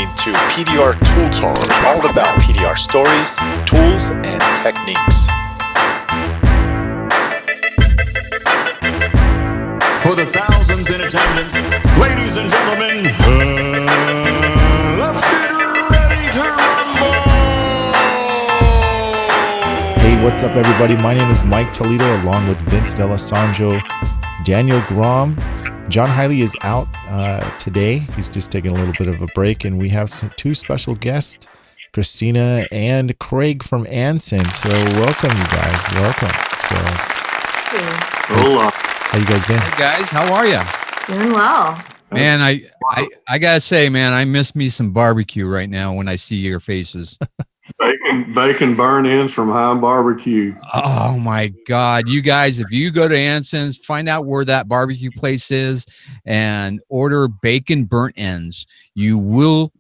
listening to PDR Tool Talk, all about PDR stories, tools, and techniques. For the thousands in attendance, ladies and gentlemen, let's get ready to rumble! Hey, what's up, everybody? My name is Mike Toledo, along with Vince D'Alessandro, Daniel Grom. John Hiley is out today. He's just taking a little bit of a break, and we have two special guests, Christina and Craig from Anson. So welcome, you guys. Welcome. So, Hola. how you guys been? Hey guys, how are you? Doing well. Man, I gotta say, man, I miss me some barbecue right now when I see your faces. Bacon burn-ins from Heim Barbecue. Oh my God, you guys! If you go to Anson's, find out where that barbecue place is, and order bacon burnt ends. You will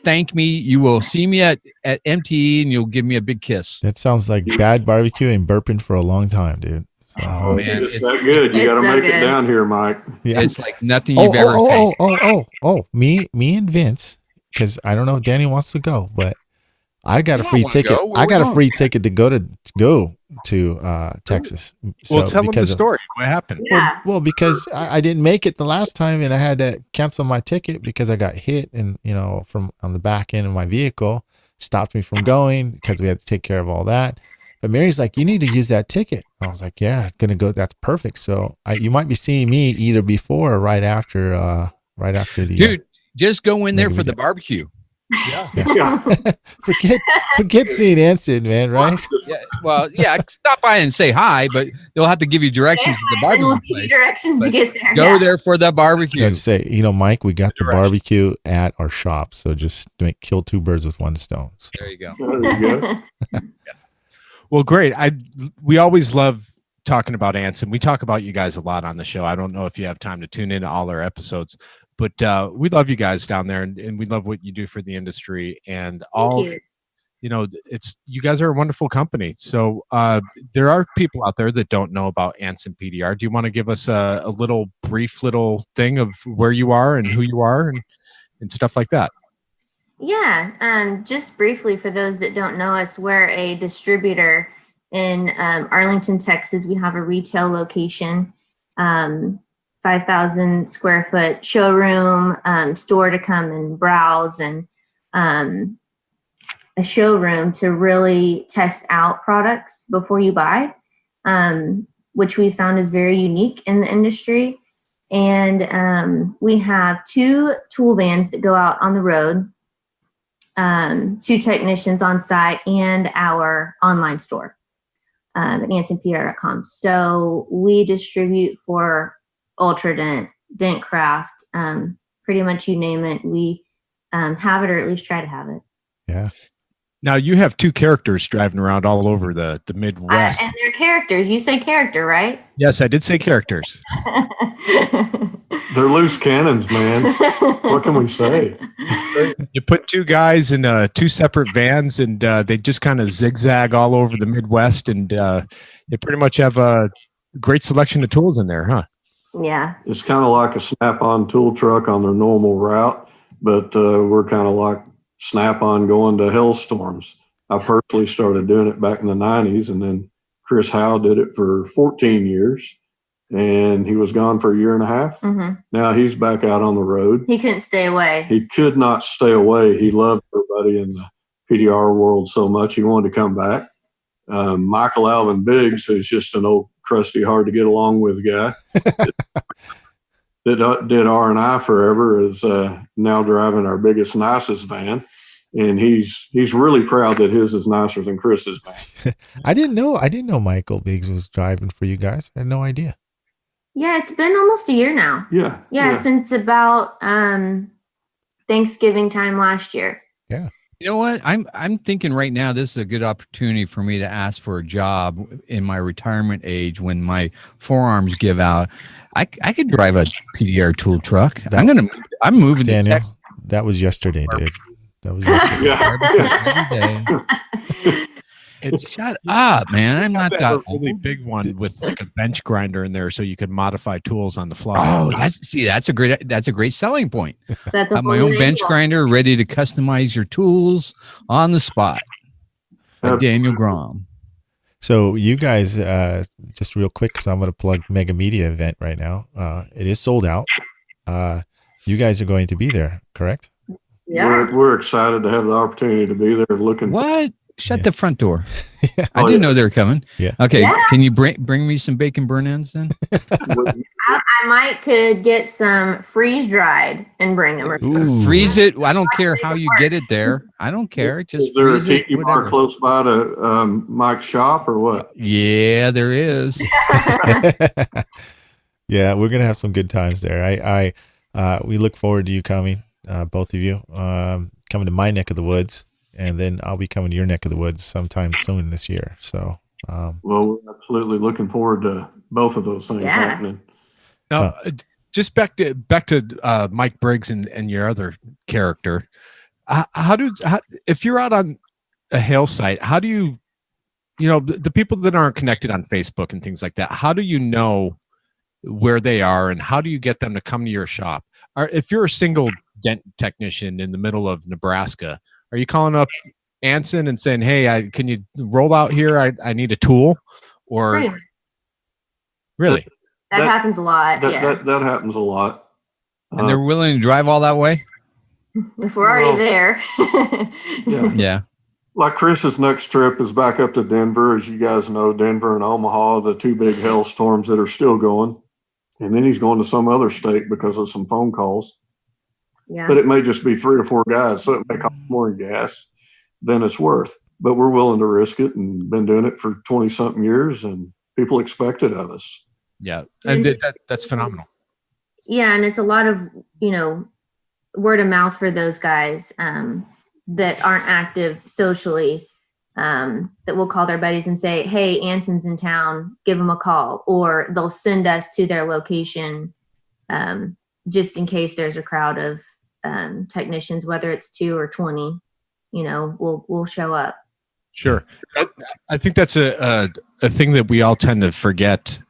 thank me. You will see me at MTE, and you'll give me a big kiss. That sounds like bad barbecue and burping for a long time, dude. So, Oh man, It's that good. You got to make it down here, Mike. yeah. it's like nothing you've ever tasted. Me and Vince, because I don't know if Danny wants to go, but I got a free ticket. I got a free ticket to go to Texas. So Well, tell them the story. What happened? Yeah. Well, because I didn't make it the last time, and I had to cancel my ticket because I got hit, and from on the back end of my vehicle, stopped me from going because we had to take care of all that. But Mary's like, "You need to use that ticket." I was like, "Yeah, gonna go. That's perfect." So you might be seeing me either before or right after the. Dude, just go in there for the barbecue. Yeah. forget seeing Anson, man. Right? Yeah, well, yeah, stop by and say hi, but they'll have to give you directions to the And barbecue we'll give you place. directions to But get there. Go there for the barbecue. I'd say, Mike, we got the barbecue at our shop, so just kill two birds with one stone. So. There you go. There you go. Well, great. We always love talking about Anson. We talk about you guys a lot on the show. I don't know if you have time to tune into all our episodes, but we love you guys down there, and we love what you do for the industry and all. Thank you. It's you guys are a wonderful company. So there are people out there that don't know about Anson PDR. Do you want to give us a brief little thing of where you are and who you are and stuff like that? Yeah. Just briefly, for those that don't know us, we're a distributor in Arlington, Texas. We have a retail location, 5,000 square foot showroom, store to come and browse, and a showroom to really test out products before you buy, which we found is very unique in the industry. And we have 2 tool vans that go out on the road, 2 technicians on site, and our online store at AnsonPDR.com. So we distribute for Ultradent, Dentcraft, pretty much you name it. We have it, or at least try to have it. Yeah. Now you have 2 characters driving around all over the Midwest. And they're characters. You say character, right? Yes, I did say characters. They're loose cannons, man. What can we say? You put 2 guys in 2 separate vans, and they just kind of zigzag all over the Midwest, and they pretty much have a great selection of tools in there, huh? Yeah. It's kind of like a Snap-on tool truck on their normal route, but we're kind of like Snap-on going to hailstorms. I personally started doing it back in the 90s, and then Chris Howe did it for 14 years, and he was gone for a year and a half. Mm-hmm. Now he's back out on the road. He couldn't stay away. He could not stay away. He loved everybody in the PDR world so much. He wanted to come back. Michael Alvin Biggs is just an old, crusty, hard to get along with guy. Did R&I forever, is now driving our biggest, nicest van. And he's really proud that his is nicer than Chris's van. I didn't know Michael Biggs was driving for you guys. I had no idea. Yeah, it's been almost a year now. Yeah. Since about Thanksgiving time last year. Yeah. You know what? I'm thinking right now this is a good opportunity for me to ask for a job in my retirement age when my forearms give out. I could drive a PDR tool truck. I'm moving Daniel, to Texas. that was yesterday, dude. That was yesterday. Yeah. Every day. Shut up, man. I'm not that really old. big one with like a bench grinder in there, so you could modify tools on the fly. Oh, that's a great selling point. That's a Have my whole own new bench angle. grinder ready to customize your tools on the spot. By Absolutely. Daniel Grom. So you guys, just real quick, because I'm going to plug Mega Media event right now. It is sold out. You guys are going to be there, correct? Yeah. We're excited to have the opportunity to be there looking. What? Shut Yeah. the front door. Yeah. I didn't know they were coming. Yeah. Okay. Yeah. Can you bring me some bacon burn ends then? I could get some freeze dried and bring them. Ooh. Freeze it. I don't care how you get it there. I don't care. Just Is there a freeze it. tiki bar Whatever. close by to Mike's shop or what? Yeah, there is. Yeah, we're gonna have some good times there. We look forward to you coming, both of you, coming to my neck of the woods, and then I'll be coming to your neck of the woods sometime soon this year. So, Well, we're absolutely looking forward to both of those things happening. Now, just back to Mike Briggs and your other character. If you're out on a hail site, how do you the people that aren't connected on Facebook and things like that? How do you know where they are, and how do you get them to come to your shop? Or if you're a single dent technician in the middle of Nebraska, are you calling up Anson and saying, "Hey, can you roll out here? I need a tool," or Right. really? That happens a lot. That happens a lot. And they're willing to drive all that way? If we're already there. Yeah. Yeah. Like Chris's next trip is back up to Denver. As you guys know, Denver and Omaha, the two big hailstorms that are still going. And then he's going to some other state because of some phone calls. Yeah. But it may just be 3 or 4 guys, so it may cost more in gas than it's worth. But we're willing to risk it and been doing it for 20-something years, and people expect it of us. Yeah, and that's phenomenal. Yeah, and it's a lot of, word of mouth for those guys that aren't active socially, that will call their buddies and say, "Hey, Anson's in town, give them a call," or they'll send us to their location just in case there's a crowd of technicians, whether it's 2 or 20. We'll show up. Sure, I think that's a thing that we all tend to forget.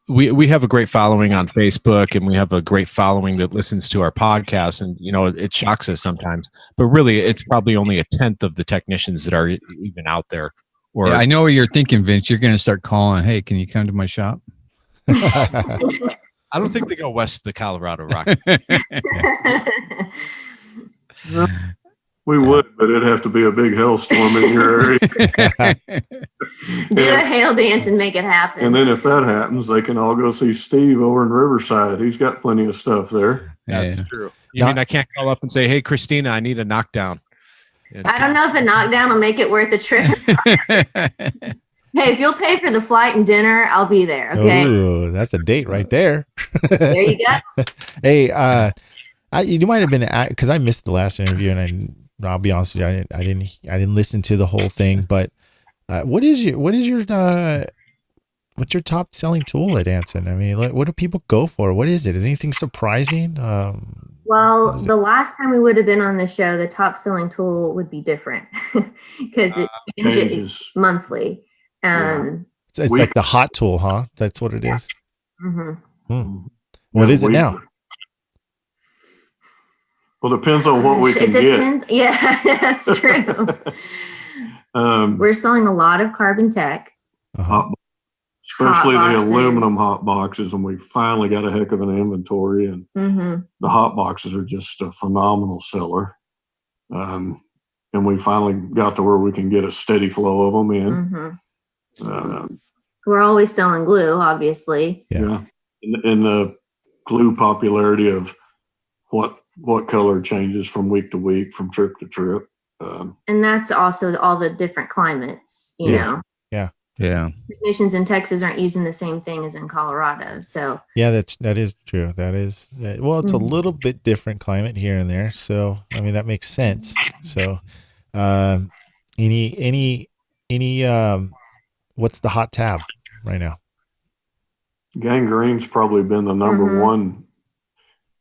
We have a great following on Facebook, and we have a great following that listens to our podcast, and it shocks us sometimes, but really it's probably only a tenth of the technicians that are even out there. Or I know what you're thinking, Vince. You're going to start calling, "Hey, can you come to my shop?" I don't think they go west of the Colorado Rockies. We would, but it'd have to be a big hailstorm in your area. Do a hail dance and make it happen. And then if that happens, they can all go see Steve over in Riverside. He's got plenty of stuff there. That's true. You mean I can't call up and say, "Hey, Christina, I need a knockdown"? I don't know if a knockdown will make it worth the trip. Hey, if you'll pay for the flight and dinner, I'll be there. Okay. Ooh, that's a date right there. There you go. Hey, you might have been, because I missed the last interview, and I'll be honest with you, I didn't listen to the whole thing. But what's your top selling tool at Anson? I mean, what do people go for? What is it? Is anything surprising? Well, the last time we would have been on the show, the top selling tool would be different because it changes monthly. It's like the hot tool, huh? That's what it is. Mm-hmm. What is it now? Well, depends on what we can get. Yeah, that's true. We're selling a lot of Carbon Tech. Especially hot the boxes. Aluminum hot boxes, and we finally got a heck of an inventory, and the hot boxes are just a phenomenal seller. And we finally got to where we can get a steady flow of them in. We're always selling glue, obviously. Yeah. And the glue popularity of what color changes from week to week, from trip to trip. And that's also all the different climates, you know. Yeah. Technicians in Texas aren't using the same thing as in Colorado. So yeah, that is true. That is, well, it's a little bit different climate here and there. So, I mean, that makes sense. So, any what's the hot tab right now? Gangrene's probably been the number one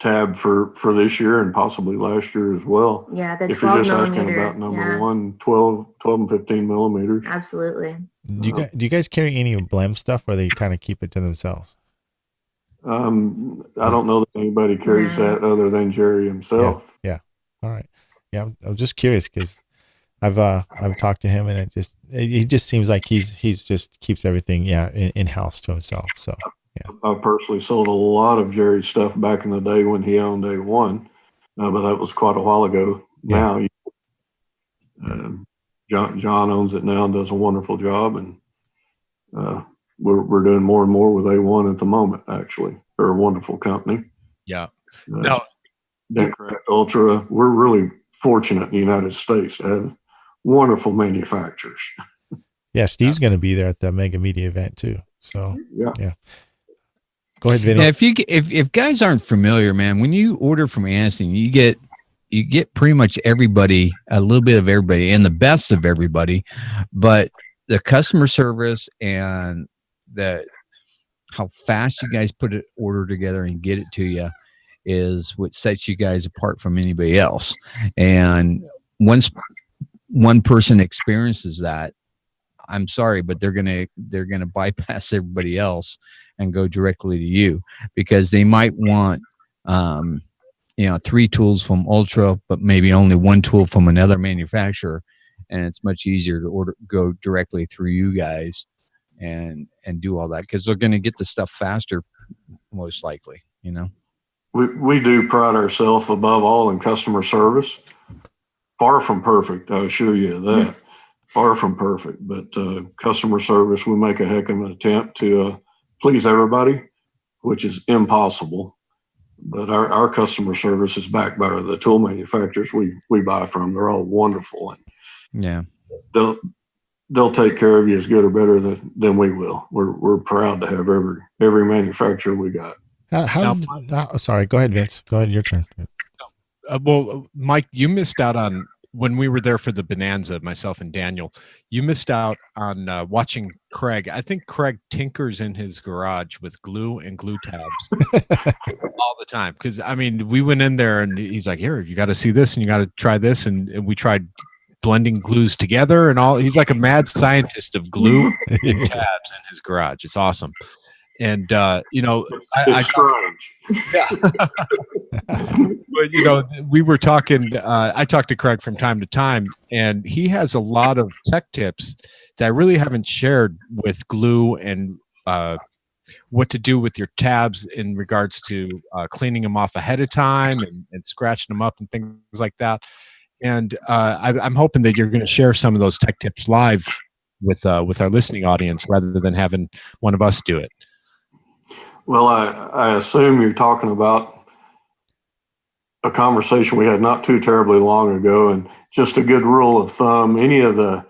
tab for this year and possibly last year as well. Yeah, the If you're 12 just asking millimeter. about number Yeah, one, 12 and 15 millimeters. absolutely. Do you guys carry any blem stuff, or they kind of keep it to themselves? I don't know that anybody carries No. that other than Jerry himself. Yeah. All right. Yeah, I'm just curious because I've talked to him, and he just seems like he's just keeps everything in house to himself. So I personally sold a lot of Jerry's stuff back in the day when he owned A1, but that was quite a while ago. Yeah. Now, John owns it now and does a wonderful job, and we're doing more and more with A1 at the moment. Actually, they're a wonderful company. Yeah. No. Dentcraft Ultra. We're really fortunate in the United States to have wonderful manufacturers. Yeah, Steve's going to be there at the Mega Media event too. So yeah. Go ahead, Vinny. Yeah, if guys aren't familiar, man, when you order from Anson, you get pretty much everybody, a little bit of everybody, and the best of everybody. But the customer service and how fast you guys put an order together and get it to you is what sets you guys apart from anybody else. And once one person experiences that, I'm sorry, but they're gonna bypass everybody else and go directly to you, because they might want 3 tools from Ultra, but maybe only 1 tool from another manufacturer, and it's much easier to go directly through you guys and do all that, because they're going to get the stuff faster, most likely. We do pride ourselves above all in customer service. Far from perfect, I assure you of that. Far from perfect, but customer service, we make a heck of an attempt to please everybody, which is impossible. But our customer service is backed by the tool manufacturers we buy from. They're all wonderful, and Yeah, they'll take care of you as good or better than we will. We're proud to have every manufacturer we got. Sorry, go ahead, Vince. Go ahead, your turn. Well, Mike, you missed out on when we were there for the Bonanza, myself and Daniel. You missed out on watching Craig. I think Craig tinkers in his garage with glue and glue tabs all the time. Because we went in there and he's like, "Here, you got to see this and you got to try this," and we tried blending glues together and all. He's like a mad scientist of glue and tabs in his garage. It's awesome. And it's strange. Yeah. But we were talking. I talk to Craig from time to time, and he has a lot of tech tips that I really haven't shared with glue and what to do with your tabs in regards to cleaning them off ahead of time and scratching them up and things like that. And I'm hoping that you're going to share some of those tech tips live with our listening audience rather than having one of us do it. Well, I assume you're talking about a conversation we had not too terribly long ago, and just a good rule of thumb: any of the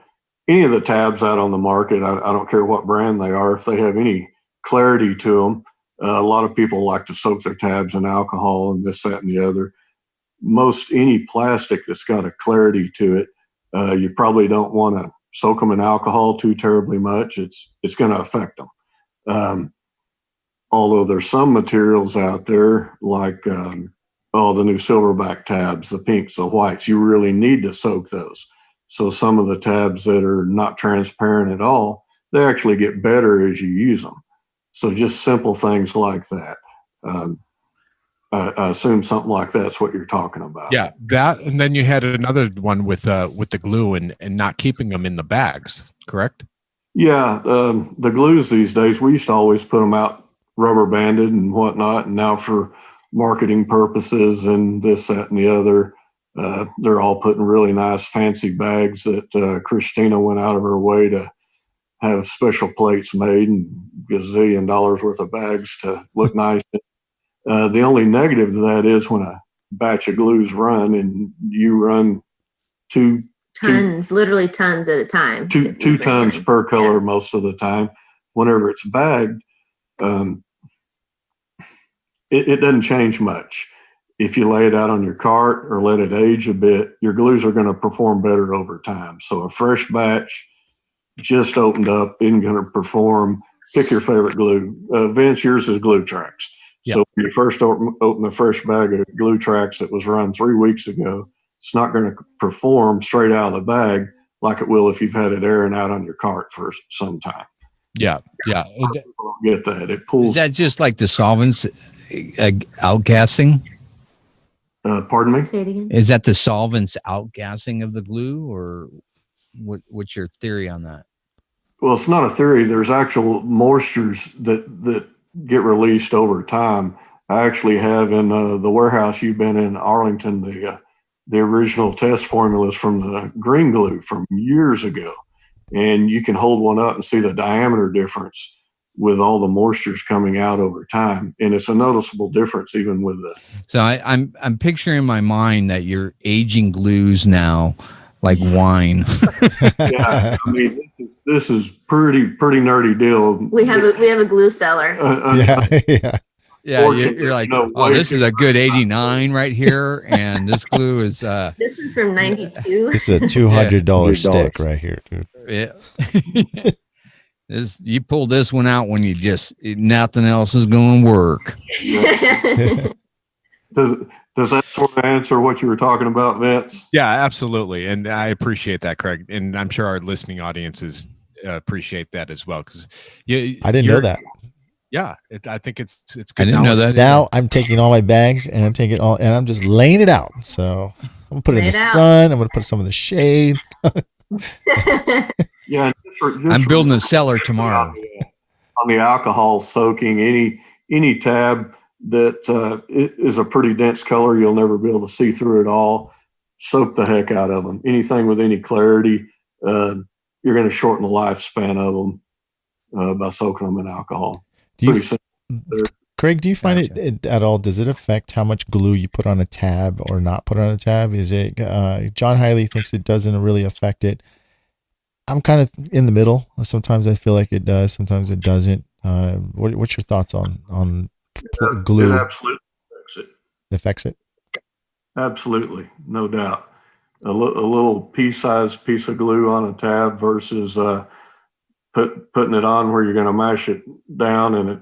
tabs out on the market, I don't care what brand they are, if they have any clarity to them, a lot of people like to soak their tabs in alcohol and this, that, and the other. Any plastic that's got a clarity to it, you probably don't want to soak them in alcohol too terribly much. It's going to affect them. Although there's some materials out there like the new silverback tabs, the pinks, the whites, you really need to soak those. So some of the tabs that are not transparent at all, they actually get better as you use them. So just simple things like that. I assume something like that's what you're talking about. Yeah, that, and then you had another one with the glue and not keeping them in the bags, correct? Yeah, the glues these days, we used to always put them out rubber banded and whatnot, and now for marketing purposes and this, that, and the other, they're all put in really nice fancy bags that Christina went out of her way to have special plates made and gazillion dollars worth of bags to look nice. The only negative to that is when a batch of glues run and you run literally tons at a time. Two tons per color most of the time. Whenever it's bagged, it doesn't change much. If you lay it out on your cart or let it age a bit, your glues are going to perform better over time. So a fresh batch just opened up isn't going to perform. Pick your favorite glue. Vince, yours is Glue Trax. Yeah. So when you first open a fresh bag of glue tracks that was run 3 weeks ago, it's not going to perform straight out of the bag like it will if you've had it airing out on your cart for some time. Yeah. People don't get that. It pulls. Is that just like the solvents outgassing? Pardon me? Say it again. Is that the solvents outgassing of the glue, or what's your theory on that? Well, it's not a theory. There's actual moistures that get released over time. I actually have in the warehouse you've been in Arlington, the original test formulas from the green glue from years ago. And you can hold one up and see the diameter difference with all the moistures coming out over time. And it's a noticeable difference even with the. So I'm picturing in my mind that you're aging glues now like wine. Yeah, I mean, this is pretty nerdy deal. We have a glue cellar. Yeah. Yeah, you're like, oh, this is a good 89 right here, and this glue is. This is from 92. This is a $200 stick right here, dude. Yeah. You pull this one out when nothing else is going to work. Does that sort of answer what you were talking about, Vince? Yeah, absolutely. And I appreciate that, Craig. And I'm sure our listening audiences appreciate that as well. Because I didn't know that. Yeah, I think it's good. I didn't know that. Now I'm taking all my bags and I'm taking all, and I'm just laying it out. So I'm gonna put it in the sun. I'm gonna put some in the shade. Yeah, I'm building a cellar tomorrow. On the alcohol soaking, any tab that is a pretty dense color, you'll never be able to see through it all. Soak the heck out of them. Anything with any clarity, you're going to shorten the lifespan of them by soaking them in alcohol. Craig, do you find it at all? Does it affect how much glue you put on a tab or not put on a tab? Is it? John Hiley thinks it doesn't really affect it. I'm kind of in the middle. Sometimes I feel like it does. Sometimes it doesn't. What's your thoughts on glue? It absolutely affects it. Absolutely, no doubt. A little pea-sized piece of glue on a tab versus putting it on where you're going to mash it down and it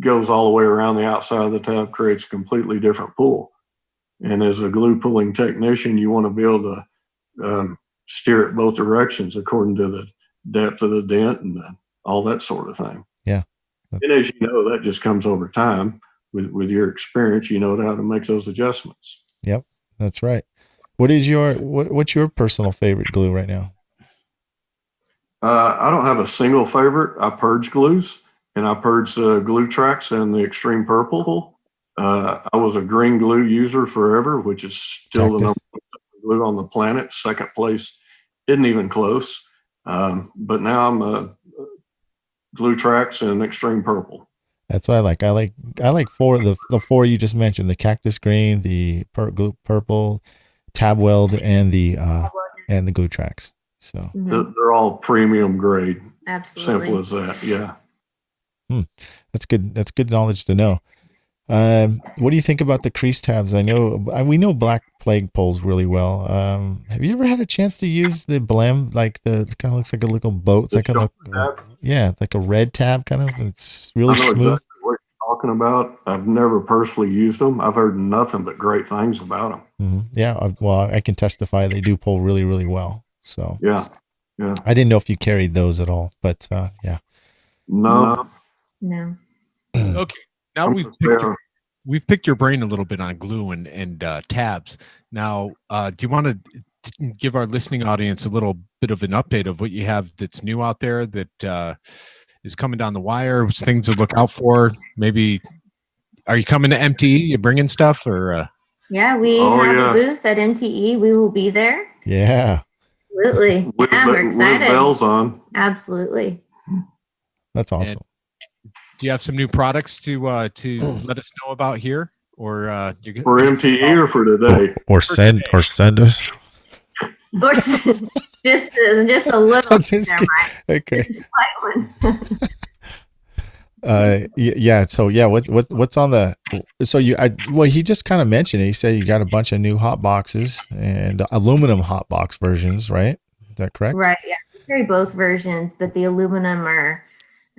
goes all the way around the outside of the tab creates a completely different pull. And as a glue pulling technician, you want to be able to steer it both directions according to the depth of the dent and all that sort of thing. Yeah. And as you know, that just comes over time with your experience. You know how to make those adjustments. Yep, that's right. What's your personal favorite glue right now? I don't have a single favorite. I purge glues, and I purge the glue tracks and the extreme purple. I was a green glue user forever, which is still the number one glue on the planet. Second place isn't even close. But now I'm glue tracks and extreme purple. That's what I like. I like the four you just mentioned: the cactus green, the purple, tab weld, and the glue tracks. So they're all premium grade. Absolutely. Simple as that. Yeah. That's good. That's good knowledge to know. What do you think about the crease tabs? We know Black Plague poles really well. Have you ever had a chance to use the blem, like the kind of looks like a little boat? It's like like a red tab kind of. It's really smooth. Exactly what you're talking about. I've never personally used them. I've heard nothing but great things about them. Mm-hmm. Yeah. Well, I can testify they do pull really, really well. So yeah. I didn't know if you carried those at all, but yeah. No. Okay. Now we've picked your brain a little bit on glue and tabs. Now, do you want to give our listening audience a little bit of an update of what you have that's new out there that is coming down the wire? Things to look out for? Maybe are you coming to MTE? You bringing stuff or? Yeah, we have a booth at MTE. We will be there. Yeah. Absolutely. Yeah, we're excited. With bells on. Absolutely. That's awesome. And do you have some new products to let us know about here, or for MTE or for today, or send us, or just a little. Okay. Slight one. Yeah. So yeah, what's on the? So he just kind of mentioned it. He said you got a bunch of new hot boxes and aluminum hot box versions, right? Is that correct? Right. Yeah, we carry both versions, but the aluminum are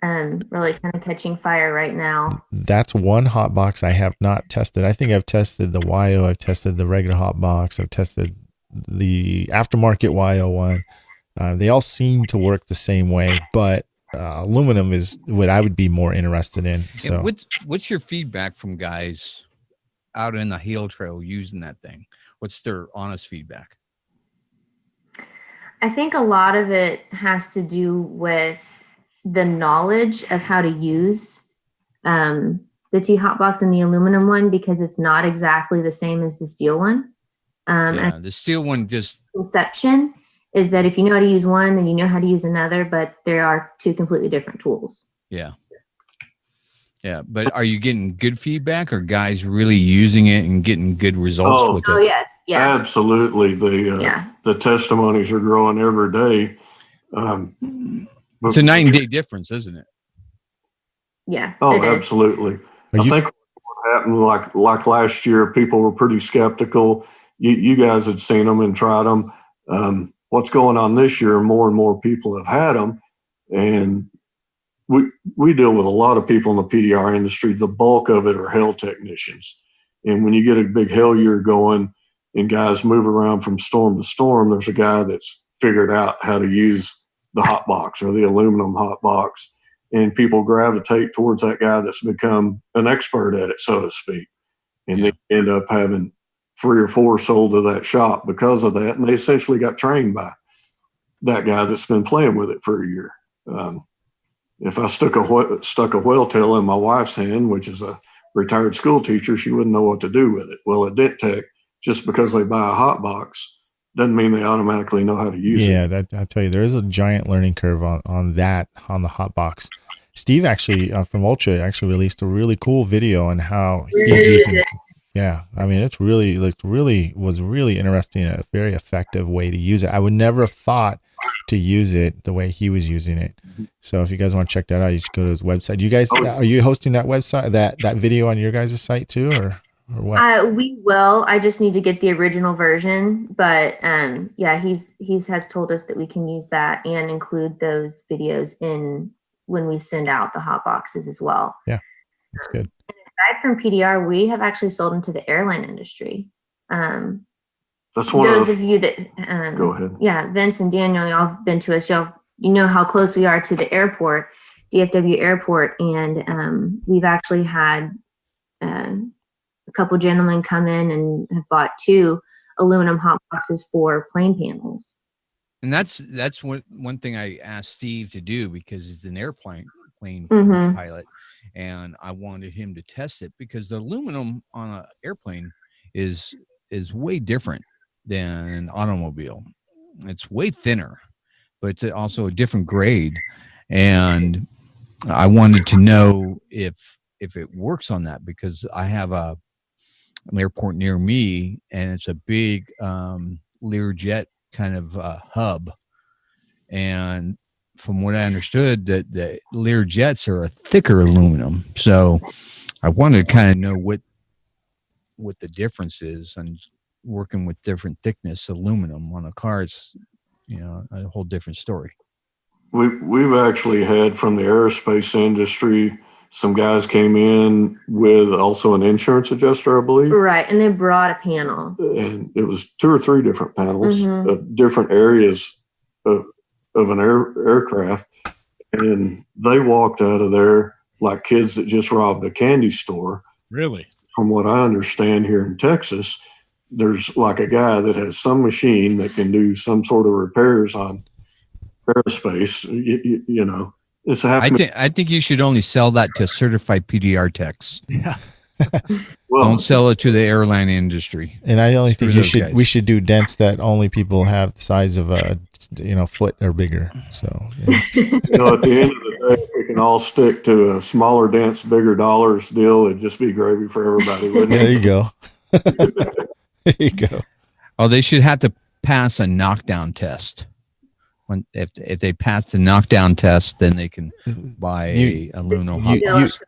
really kind of catching fire right now. That's one hot box I have not tested. I think I've tested the YO, I've tested the regular hot box, I've tested the aftermarket YO one. They all seem to work the same way, but aluminum is what I would be more interested in. So, what's your feedback from guys out in the heel trail using that thing? What's their honest feedback? I think a lot of it has to do with the knowledge of how to use the T-Hot box and the aluminum one, because it's not exactly the same as the steel one. And the steel one just conception is that if you know how to use one, then you know how to use another, but there are two completely different tools. Yeah. But are you getting good feedback, or guys really using it and getting good results with it? Oh, yes. Yeah. Absolutely. The testimonies are growing every day. It's a night and day difference, isn't it? Yeah. Oh, absolutely. I think what happened, like last year, people were pretty skeptical. You guys had seen them and tried them. What's going on this year? More and more people have had them, and we deal with a lot of people in the PDR industry. The bulk of it are hail technicians, and when you get a big hail year going and guys move around from storm to storm, there's a guy that's figured out how to use the hot box or the aluminum hot box, and people gravitate towards that guy that's become an expert at it, so to speak, and they end up having 3 or 4 sold to that shop because of that. And they essentially got trained by that guy that's been playing with it for a year. If I stuck a whale tail in my wife's hand, which is a retired school teacher, she wouldn't know what to do with it. Well, at Dent Tech, just because they buy a hot box doesn't mean they automatically know how to use it. Yeah, I tell you, there is a giant learning curve on the hot box. Steve actually from Ultra actually released a really cool video on how he's using it. Yeah, I mean, it's was really interesting, a very effective way to use it. I would never have thought to use it the way he was using it. So if you guys want to check that out, you should go to his website. You guys, are you hosting that website, that video on your guys' site too, or what? We will. I just need to get the original version, but he has told us that we can use that and include those videos in when we send out the hot boxes as well. Yeah, that's good. Aside from PDR, we have actually sold into the airline industry. That's one those of you that go ahead. Yeah, Vince and Daniel, y'all have been to us. You know how close we are to the airport, DFW airport, and we've actually had a couple gentlemen come in and have bought 2 aluminum hot boxes for plane panels. And that's one thing I asked Steve to do, because he's an airplane pilot, and I wanted him to test it because the aluminum on an airplane is way different than an automobile. It's way thinner, but it's also a different grade, and I wanted to know if it works on that, because I have an airport near me, and it's a big Learjet kind of hub, and from what I understood, that the Learjets are a thicker aluminum. So I wanted to kind of know what the difference is, and working with different thickness aluminum on a car is, a whole different story. We've actually had from the aerospace industry, some guys came in with also an insurance adjuster, I believe. Right, and they brought a panel. And it was 2 or 3 different panels of different areas of an aircraft. And they walked out of there like kids that just robbed a candy store. Really? From what I understand here in Texas, there's like a guy that has some machine that can do some sort of repairs on aerospace, It's happening. I think you should only sell that to certified PDR techs. Yeah. Well, don't sell it to the airline industry. And I only think guys. we should do dents that only people have the size of a foot or bigger. So at the end of the day, if we can all stick to a smaller dents, bigger dollars deal, it'd just be gravy for everybody, wouldn't it? There you go. There you go. Oh, they should have to pass a knockdown test. If they pass the knockdown test, then they can buy a aluminum hot box.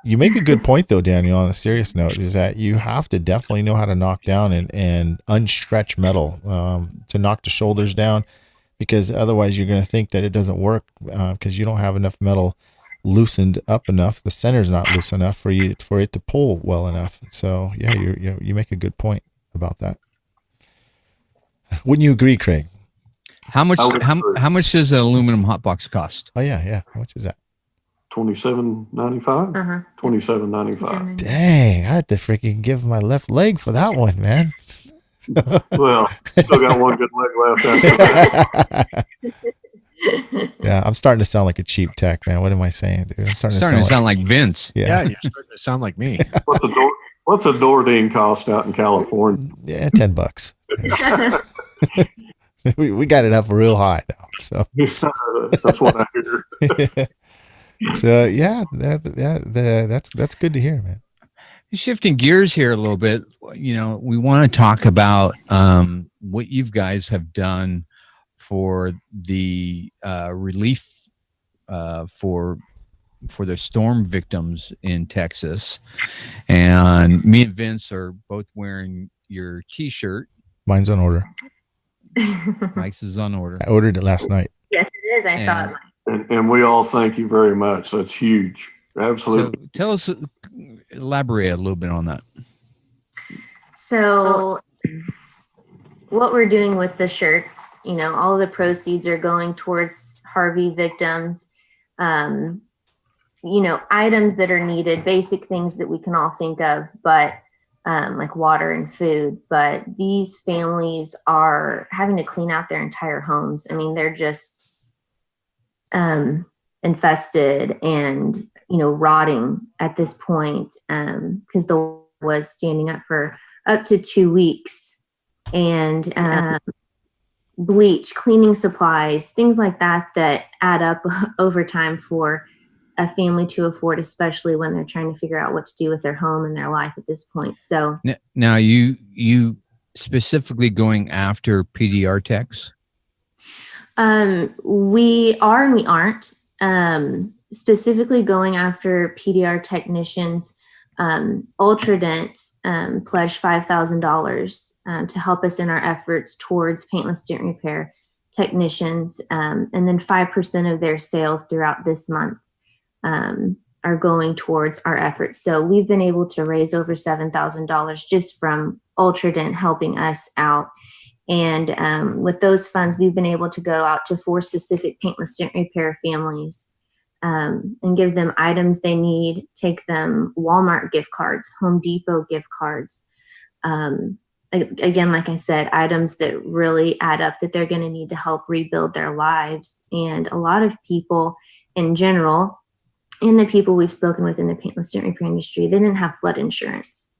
You make a good point, though, Daniel, on a serious note, is that you have to definitely know how to knock down and unstretch metal to knock the shoulders down, because otherwise you're going to think that it doesn't work because you don't have enough metal loosened up enough. The center's not loose enough for it to pull well enough. So yeah, you make a good point about that. Wouldn't you agree, Craig? How much does an aluminum hot box cost? Oh yeah. How much is that? $27.95. $27.95. Dang, I had to freaking give my left leg for that one, man. Well, still got one good leg left after that. Yeah, I'm starting to sound like a cheap tech, man. What am I saying, dude? I'm starting to sound like Vince. Yeah, you're starting to sound like me. What's a Dordean cost out in California? Yeah, $10. we got it up real high now. So that's what I hear. So yeah, that's good to hear, man. Shifting gears here a little bit, we want to talk about what you guys have done for the relief for the storm victims in Texas. And me and Vince are both wearing your T-shirt. Mine's on order. Mike's is on order. I ordered it last night. Yes, it is. I saw it. And we all thank you very much. That's huge. Absolutely. So tell us, elaborate a little bit on that. So what we're doing with the shirts, all of the proceeds are going towards Harvey victims, items that are needed, basic things that we can all think of, but like water and food. But these families are having to clean out their entire homes. I mean, they're just infested and, rotting at this point, because the was standing up for up to 2 weeks. And bleach, cleaning supplies, things like that add up over time for a family to afford, especially when they're trying to figure out what to do with their home and their life at this point. So now you specifically going after PDR techs? We are and we aren't. Specifically going after PDR technicians. Ultradent pledged $5,000 to help us in our efforts towards paintless dent repair technicians, and then 5% of their sales throughout this month are going towards our efforts. So we've been able to raise over $7,000 just from Ultradent helping us out. And with those funds, we've been able to go out to 4 specific paintless dent repair families and give them items they need, take them Walmart gift cards, Home Depot gift cards. Again, like I said, items that really add up that they're going to need to help rebuild their lives. And a lot of people in general, and the people we've spoken with in the paintless dent repair industry, they didn't have flood insurance.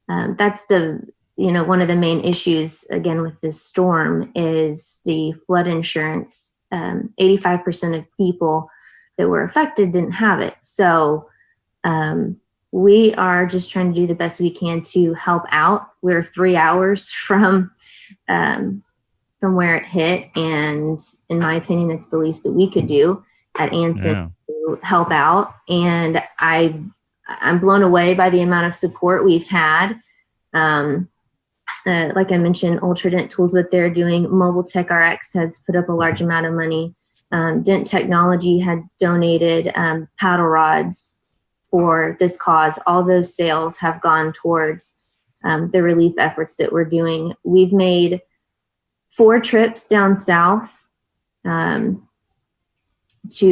That's one of the main issues, again, with this storm is the flood insurance. 85% of people that were affected didn't have it. So we are just trying to do the best we can to help out. We're 3 hours from where it hit. And in my opinion, it's the least that we could do at Anson to help out. And I'm blown away by the amount of support we've had. Like I mentioned, Ultradent Tools, what they're doing. Mobile Tech RX has put up a large amount of money. Dent Technology had donated paddle rods for this cause. All those sales have gone towards the relief efforts that we're doing. We've made 4 trips down south to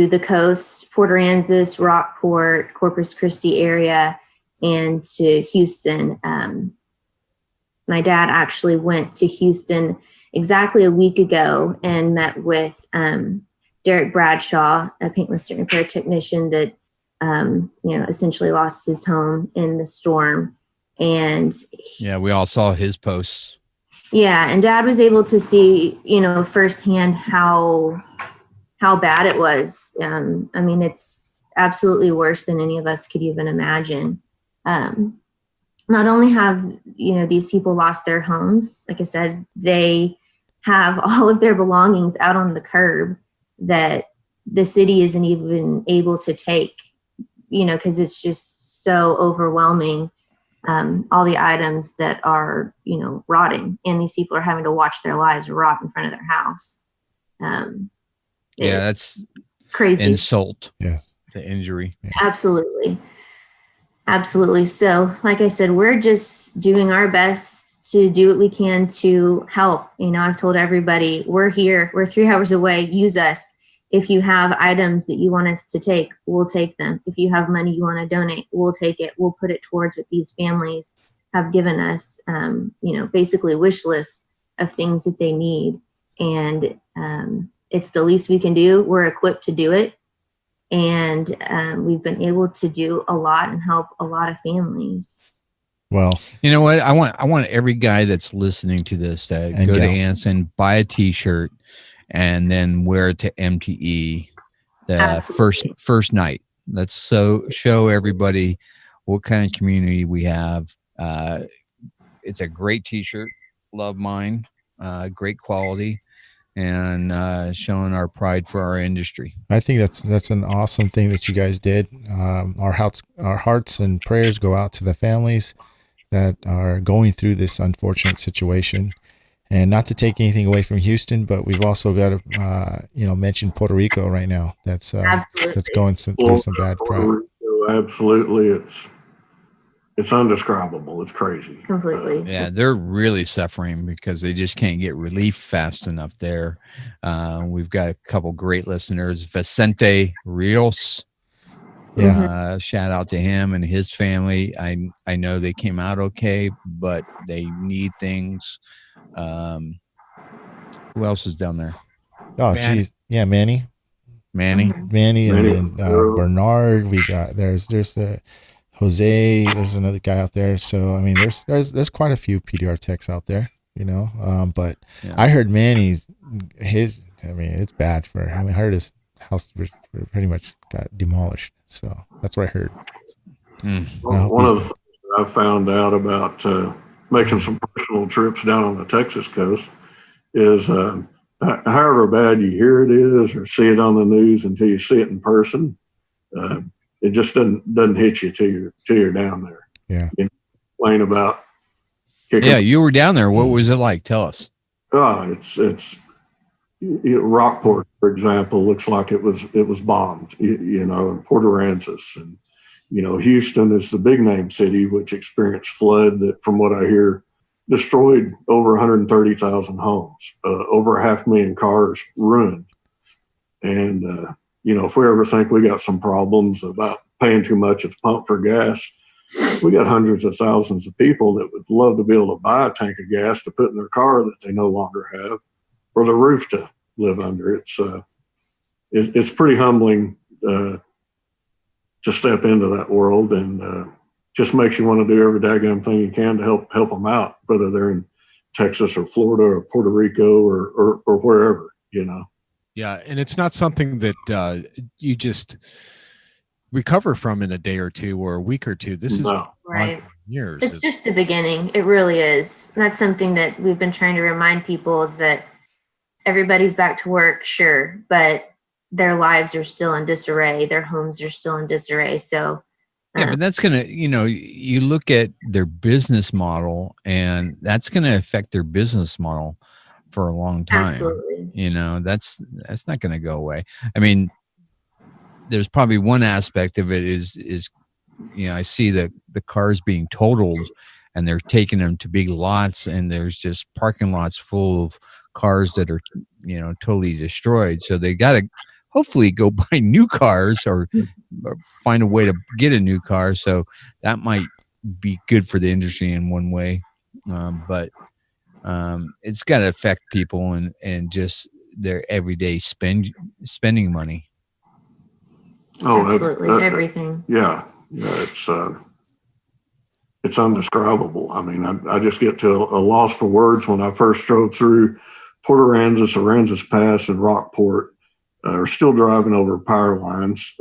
the coast, Port Aransas, Rockport, Corpus Christi area, and to Houston. My dad actually went to Houston exactly a week ago and met with Derek Bradshaw, a paintless dent repair technician that, essentially lost his home in the storm. And we all saw his posts. Yeah. And Dad was able to see, firsthand how bad it was. I mean, it's absolutely worse than any of us could even imagine. Not only have, these people lost their homes, like I said, they have all of their belongings out on the curb that the city isn't even able to take, because it's just so overwhelming. All the items that are, rotting, and these people are having to watch their lives rot in front of their house. That's crazy. Insult. Yeah. the injury. Absolutely. Absolutely. So, like I said, we're just doing our best to do what we can to help. I've told everybody, we're here. We're 3 hours away. Use us. If you have items that you want us to take, we'll take them. If you have money you want to donate, we'll take it. We'll put it towards what these families have given us, basically wish lists of things that they need. And it's the least we can do. We're equipped to do it. And we've been able to do a lot and help a lot of families. Well, you know what? I want every guy that's listening to this to go to Anson, buy a T-shirt, and then wear it to MTE the first night. Let's show everybody what kind of community we have. It's a great T-shirt. Love mine. Great quality. And showing our pride for our industry. I think that's an awesome thing that you guys did. Our hearts and prayers go out to the families that are going through this unfortunate situation. And not to take anything away from Houston, but we've also got to mention Puerto Rico right now. That's going through some bad crap. Absolutely, it's undescribable. It's crazy. Completely. Yeah, they're really suffering because they just can't get relief fast enough there. We've got a couple great listeners. Vicente Rios. Yeah. Shout out to him and his family. I know they came out okay, but they need things. Who else is down there? Oh, geez. Yeah, Manny, and then Bernard. We got there's Jose, there's another guy out there. So I mean, there's quite a few PDR techs out there, But yeah. I heard Manny's it's bad for him. I heard his house pretty much got demolished. So that's what I heard. One of the things I found out about making some personal trips down on the Texas coast is, however bad you hear it is or see it on the news until you see it in person. It just doesn't hit you till you're down there. Yeah. Complain about. You were down there. What was it like? Tell us. It's Rockport, for example, looks like it was bombed. And Port Aransas, and Houston is the big name city, which experienced flood that, from what I hear, destroyed over 130,000 homes, over 500,000 cars ruined, and. If we ever think we got some problems about paying too much at the pump for gas, we got hundreds of thousands of people that would love to be able to buy a tank of gas to put in their car that they no longer have, or the roof to live under. It's pretty humbling to step into that world, and just makes you want to do every daggone thing you can to help them out, whether they're in Texas or Florida or Puerto Rico or wherever, Yeah, and it's not something that you just recover from in a day or two or a week or two. This is right. Years. It's just the beginning. It really is. And that's something that we've been trying to remind people, is that everybody's back to work, sure, but their lives are still in disarray. Their homes are still in disarray. So yeah, but that's going to, you look at their business model, and that's going to affect their business model for a long time. Absolutely. That's not going to go away. I mean, there's probably one aspect of it is I see the cars being totaled, and they're taking them to big lots, and there's just parking lots full of cars that are totally destroyed. So they got to hopefully go buy new cars or find a way to get a new car. So that might be good for the industry in one way, but it's got to affect people and just their everyday spending money. Oh, absolutely, everything. Yeah, it's undescribable. I mean, I just get to a loss for words when I first drove through Port Aransas Pass, and Rockport. Are still driving over power lines.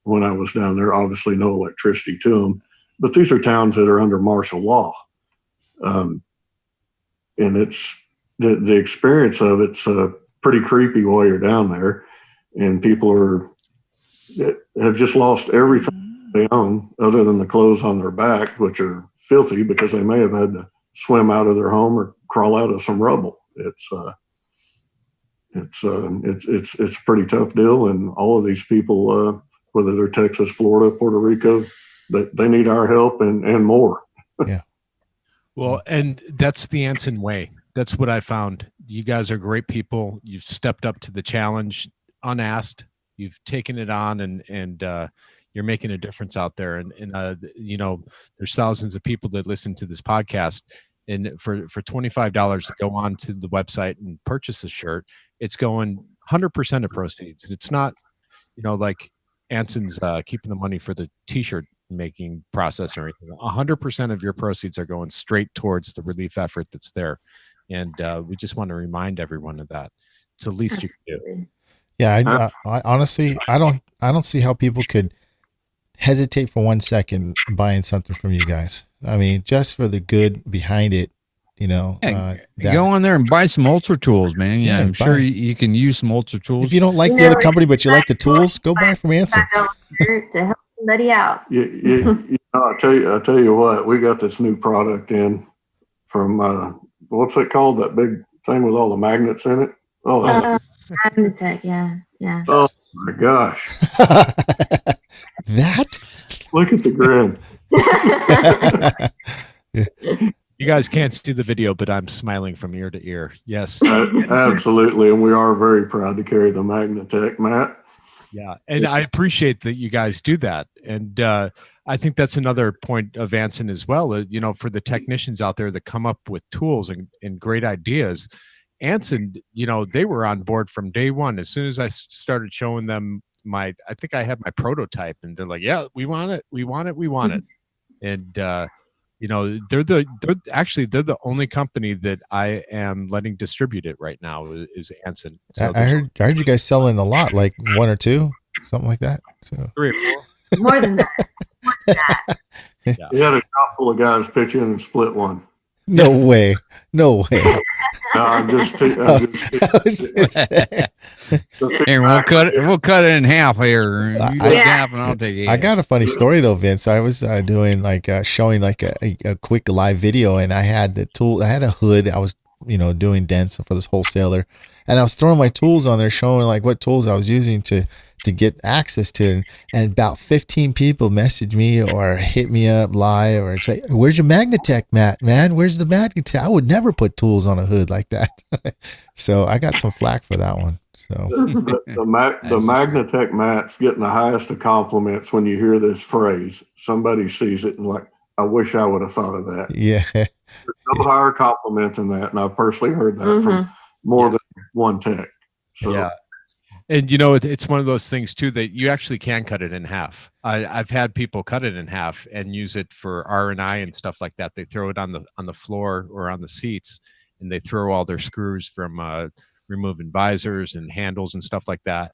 When I was down there, obviously no electricity to them, but these are towns that are under martial law. And it's the experience of it's pretty creepy while you're down there, and people have just lost everything they own other than the clothes on their back, which are filthy because they may have had to swim out of their home or crawl out of some rubble. It's a pretty tough deal, and all of these people whether they're Texas, Florida, Puerto Rico, they need our help and more. Yeah. Well, and that's the Anson way. That's what I found. You guys are great people. You've stepped up to the challenge unasked. You've taken it on, and you're making a difference out there. And you know, there's thousands of people that listen to this podcast. And for $25 to go on to the website and purchase a shirt, it's going 100% of proceeds. It's not, you know, like Anson's keeping the money for the T-shirt making process or anything. 100% of your proceeds are going straight towards the relief effort that's there, and we just want to remind everyone of that. It's the least you can do. Yeah, I honestly, I don't see how people could hesitate for 1 second buying something from you guys. I mean, just for the good behind it, you know. Go on there and buy some Ultra Tools, man. Yeah, I'm sure you can use some Ultra Tools. If you don't like the other company, but you like the tools, go buy from Anson. To help somebody out. You know, I tell you what, we got this new product in from what's it called? That big thing with all the magnets in it. Oh, Magnetech, yeah. oh my gosh! That? Look at the grin. You guys can't see the video, but I'm smiling from ear to ear. Yes, Absolutely, and we are very proud to carry the Magnetech, Matt. yeah, and I appreciate that you guys do that, and I think that's another point of Anson as well. You know, for the technicians out there that come up with tools and great ideas, Anson, you know, they were on board from day one. As soon as I started showing them I think I had my prototype, and they're like, "Yeah, we want it, we want it, we want it," and you know, they're the only company that I am letting distribute it right now is Anson. So I heard you guys selling a lot, like 1 or 2, something like that. So 3 or 4. More than that. Yeah. We had a shop full of guys pitch in and split one. No way. No way. No, I'm just I was gonna say. Here, we'll cut it in half here. You take half and I'll take it. I got a funny story though, Vince. I was doing like showing like a quick live video, and I had the tool. I had a hood. I was doing dents for this wholesaler, and I was throwing my tools on there, showing like what tools I was using to get access to, and about 15 people messaged me or hit me up live or say, "Where's your Magnetech, Matt? Man, where's the Magnetech? I would never put tools on a hood like that." So I got some flack for that one. So the Magnetech Matt's getting the highest of compliments when you hear this phrase. Somebody sees it and like, I wish I would have thought of that. yeah, There's no higher compliment than that, and I've personally heard that from more than one tech. So. Yeah. And you know, it's one of those things too that you actually can cut it in half. I've had people cut it in half and use it for R&I and stuff like that. They throw it on the floor or on the seats, and they throw all their screws from removing visors and handles and stuff like that.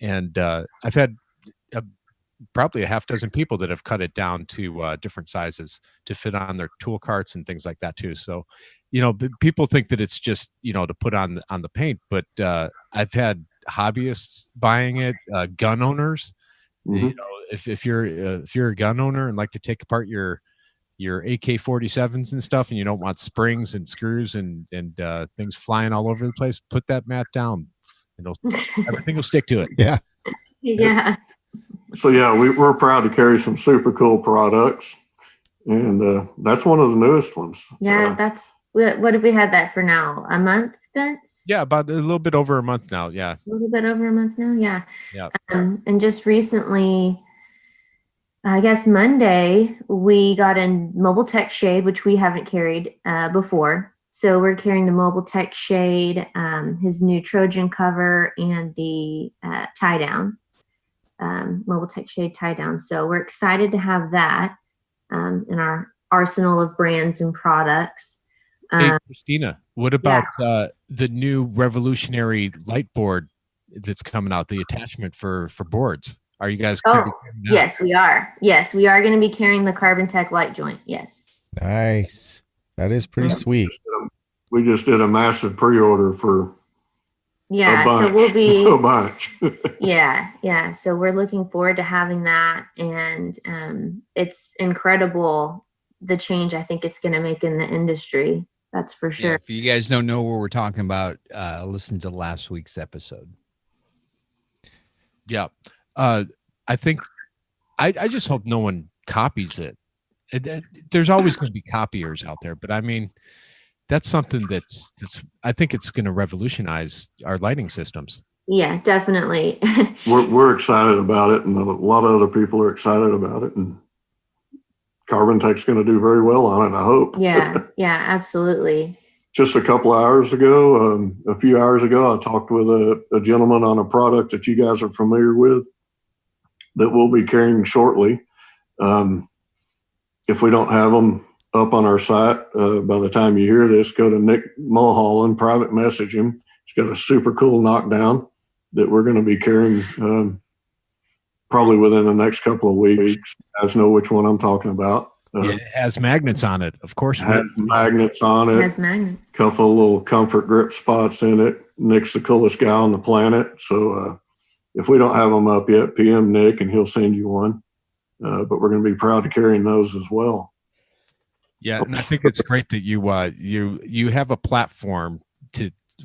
And I've had probably a half dozen people that have cut it down to different sizes to fit on their tool carts and things like that too. So, you know, people think that it's just, you know, to put on the paint, but I've had hobbyists buying it, gun owners. You know, if you're a gun owner and like to take apart your AK-47s and stuff, and you don't want springs and screws and things flying all over the place, put that mat down, and everything will stick to it. yeah. Yeah. So yeah, we're proud to carry some super cool products, and that's one of the newest ones. Yeah, that's what have we had that for now? A month, Vince? Yeah, about a little bit over a month now. Yeah, a little bit over a month now. Yeah. Yeah. And just recently, I guess Monday, we got in Mobile Tech Shade, which we haven't carried before. So we're carrying the Mobile Tech Shade, his new Trojan cover, and the tie down. Mobile Tech Shade tie down. So we're excited to have that in our arsenal of brands and products. Hey, Christina, what about the new revolutionary light board that's coming out, the attachment for boards? Are you guys? Yes, we are. Yes, we are going to be carrying the Carbon Tech light joint. Yes. Nice. That is pretty sweet. We just did a massive pre-order for so we'll be a bunch. yeah. So we're looking forward to having that, and it's incredible the change I think it's going to make in the industry. That's for sure. Yeah, if you guys don't know what we're talking about, listen to last week's episode. Yeah. I think I just hope no one copies it. There's always going to be copiers out there, but I mean, that's something that's I think it's going to revolutionize our lighting systems. Yeah, definitely. We're excited about it, and a lot of other people are excited about it, and Carbon Tech's going to do very well on it, I hope. Yeah, absolutely. Just a couple hours ago, a few hours ago, I talked with a gentleman on a product that you guys are familiar with that we'll be carrying shortly. If we don't have them up on our site by the time you hear this, go to Nick Mulholland, private message him. He's got a super cool knockdown that we're going to be carrying probably within the next couple of weeks. You guys know which one I'm talking about. It has magnets on it, of course. It has magnets on it. It has magnets. Couple of little comfort grip spots in it. Nick's the coolest guy on the planet. So if we don't have them up yet, PM Nick and he'll send you one. But we're going to be proud to carry those as well. Yeah, and I think it's great that you have a platform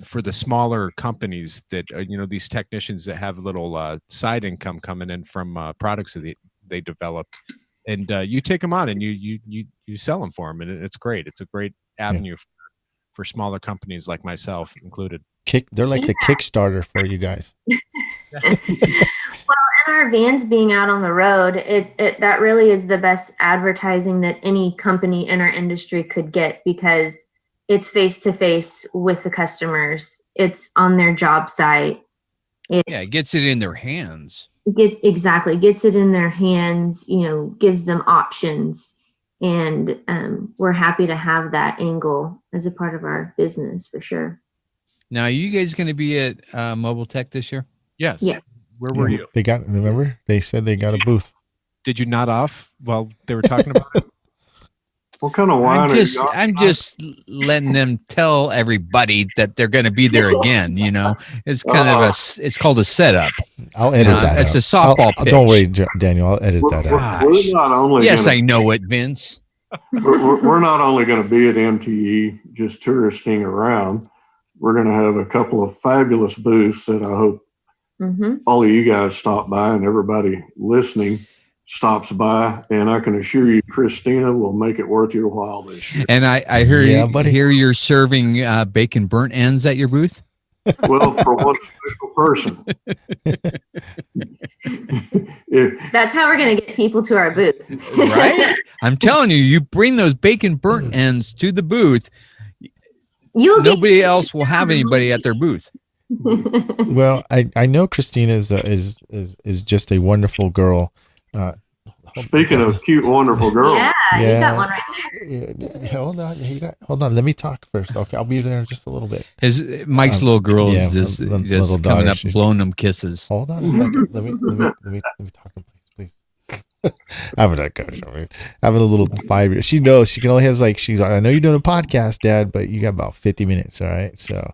for the smaller companies that these technicians that have a little side income coming in from products that they develop, and you take them on and you sell them for them, and it's great. It's a great avenue for smaller companies like myself included. They're like the Kickstarter for you guys. Well, and our vans being out on the road, that really is the best advertising that any company in our industry could get, because it's face to face with the customers. It's on their job site. It gets it in their hands. Gets it in their hands, gives them options. And we're happy to have that angle as a part of our business for sure. Now, are you guys going to be at Mobile Tech this year? Yes. Yeah. Where were you? Remember? They said they got a booth. Did you nod off while they were talking about it? What kind of wine I'm just letting them tell everybody that they're going to be there again. It's kind of it's called a setup. I'll edit that out. It's a softball pitch. Don't worry, Daniel. I'll edit that out. We're not only yes, I know it, Vince. We're not only going to be at MTE just touristing around. We're going to have a couple of fabulous booths that I hope all of you guys stop by, and everybody listening stops by. And I can assure you, Christina will make it worth your while this year. And I hear you're serving bacon burnt ends at your booth. Well, for one special person. That's how we're going to get people to our booth. Right? I'm telling you, you bring those bacon burnt ends to the booth. Nobody else will have anybody at their booth. Well, I know Christina is just a wonderful girl. Speaking of cute, wonderful girls. Yeah, you got one right there. Hold on. Let me talk first. Okay, I'll be there in just a little bit. Mike's little girl is just coming up, blowing them kisses. Hold on a second. Let me talk, please. Having a little 5 years. She knows she can only has I know you're doing a podcast, Dad, but you got about 50 minutes. All right. So,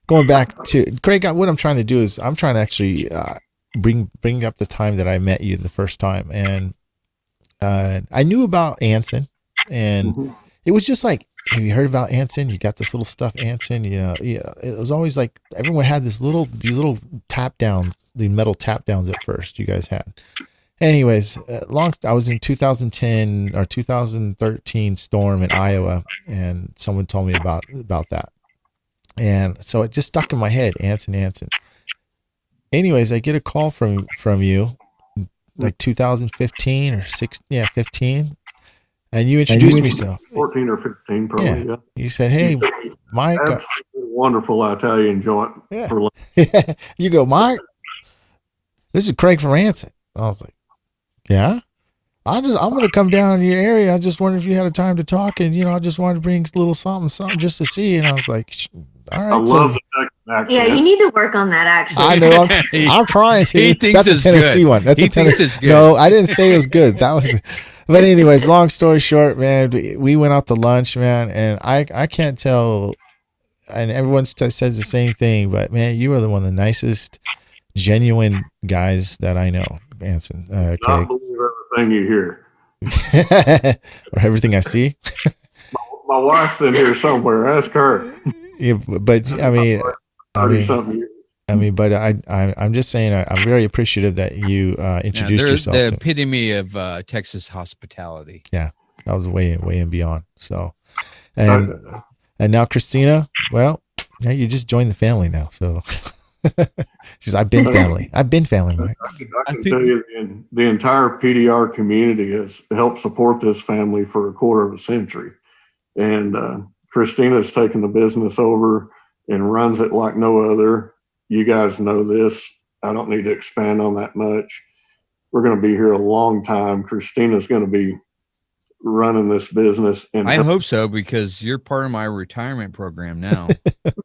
going back to Craig, what I'm trying to do is I'm trying to actually bring up the time that I met you the first time, and I knew about Anson, and it was just like, have you heard about Anson? You got this little stuff, Anson. It was always like everyone had these little tap downs, the metal tap downs at first. You guys had. Anyways, I was in 2010 or 2013 storm in Iowa, and someone told me about that. And so it just stuck in my head, Anson. Anyways, I get a call from you like 2015 or 15, and you introduced me. So 14 or 15 probably. Yeah. You said, "Hey, Mike, wonderful Italian joint." Yeah. You go, Mike. This is Craig from Anson. I was like, yeah, I'm going to come down in your area. I just wondered if you had a time to talk, and I just wanted to bring a little something just to see. And I was like, all right. I love the accent. Yeah, you need to work on that. Actually, I know. I'm trying to. He thinks That's a Tennessee one. That's a Tennessee. It's good. No, I didn't say it was good. That was. But anyways, long story short, man, we went out to lunch, man, and I can't tell, and everyone says the same thing, but man, you are one of the nicest, genuine guys that I know, Anson. Craig. I believe everything you hear. Or everything I see. My wife's in here somewhere. Ask her. Yeah, but I mean, I mean, but I'm just saying I'm very appreciative that you introduced they're yourself. the to epitome of Texas hospitality. Yeah, that was way and beyond. So, and now Christina, well, now you just joined the family now. So, I've been family, Mike. I can tell you the entire PDR community has helped support this family for a quarter of a century. And Christina's taken the business over and runs it like no other. You guys know this. I don't need to expand on that much. We're going to be here a long time. Christina's going to be running this business. And I hope so, because you're part of my retirement program now.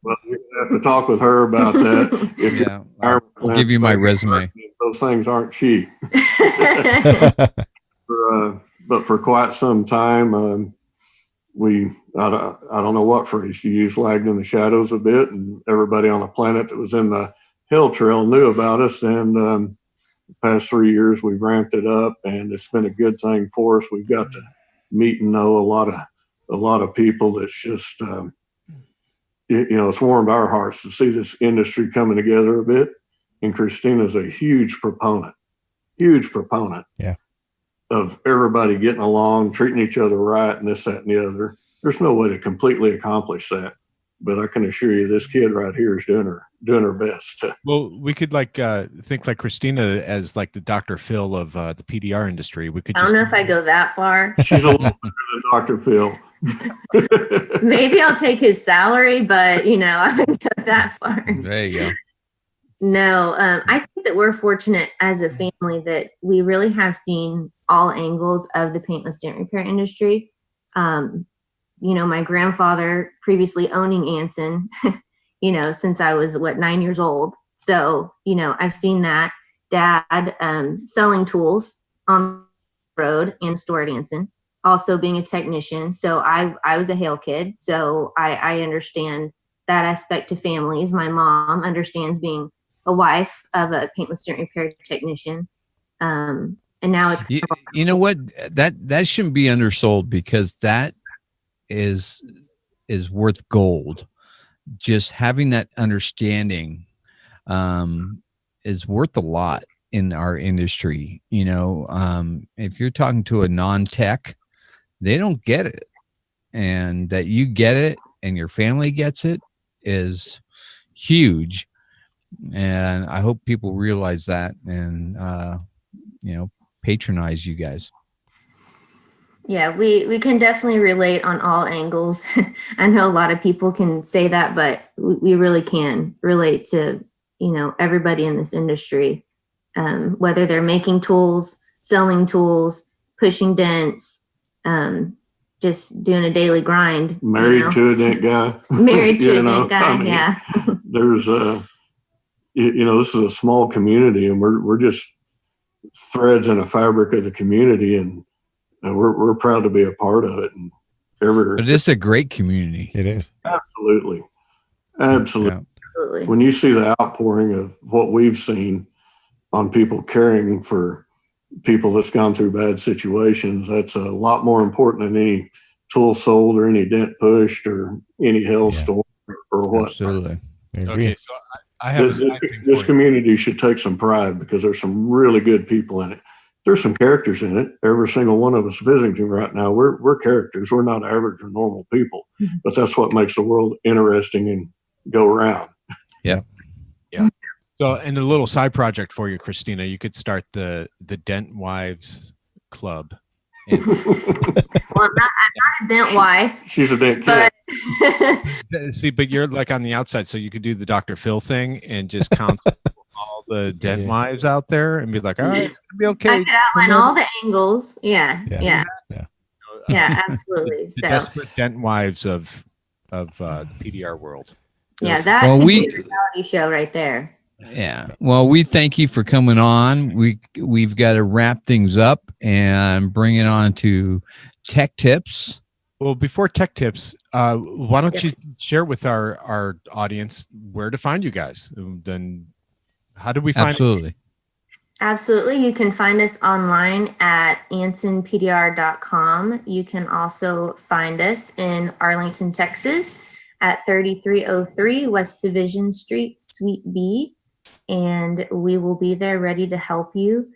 Well, you have to talk with her about that. Yeah, I'll give you my resume. Those things aren't cheap. But for quite some time, I don't know what phrase to use, lagged in the shadows a bit, and everybody on the planet that was in the hill trail knew about us. And the past 3 years, we've ramped it up, and it's been a good thing for us. We've got to meet and know a lot of people. That's just it's warmed our hearts to see this industry coming together a bit. And Christina's a huge proponent of everybody getting along, treating each other right, and this, that, and the other. There's no way to completely accomplish that, but I can assure you this kid right here is doing her best. Well, we could think like Christina as like the Dr. Phil of the PDR industry. We could. I don't know if I go that far. She's a little better than Dr. Phil. Maybe I'll take his salary, but I wouldn't go that far. There you go. No, I think that we're fortunate as a family that we really have seen all angles of the paintless dent repair industry. My grandfather previously owning Anson, since I was 9 years old. So, I've seen that. Dad selling tools on the road and store at Anson, also being a technician. So I was a Hale kid. So I understand that aspect to families. My mom understands being a wife of a paintless dent repair technician. And now it's you know what, that shouldn't be undersold, because that is worth gold. Just having that understanding is worth a lot in our industry. If you're talking to a non-tech, they don't get it, and that you get it and your family gets it is huge. And I hope people realize that and patronize you guys. Yeah, we can definitely relate on all angles. I know a lot of people can say that, but we really can relate to, everybody in this industry, whether they're making tools, selling tools, pushing dents, just doing a daily grind. Married to a dent guy. Married to a dent guy, yeah. There's this is a small community, and we're just threads in a fabric of the community, and we're proud to be a part of it. And but it's a great community. It is. Absolutely. Yeah. Absolutely. When you see the outpouring of what we've seen on people caring for people that's gone through bad situations, that's a lot more important than any tool sold or any dent pushed or any hailstorm or what. Absolutely. Okay, so I have this community should take some pride, because there's some really good people in it. There's some characters in it. Every single one of us visiting right now, we're characters. We're not average or normal people, but that's what makes the world interesting and go around. Yeah. Yeah. So, and a little side project for you, Christina, you could start the Dent Wives Club. Well, I'm not a dent wife. She's a dent kid. See, but you're like on the outside, so you could do the Dr. Phil thing and just counsel all the dent wives out there and be like, all right, it's gonna be okay. I could outline all the angles. Yeah, absolutely. The desperate dent wives of the PDR world. Yeah, that Well, could be a reality show right there. Yeah. Well, we thank you for coming on. We've got to wrap things up and bring it on to tech tips. Well, before tech tips, why don't you share with our audience where to find you guys? Then how do we find Absolutely. You can find us online at ansonpdr.com. You can also find us in Arlington, Texas at 3303 West Division Street, Suite B. and we will be there ready to help you.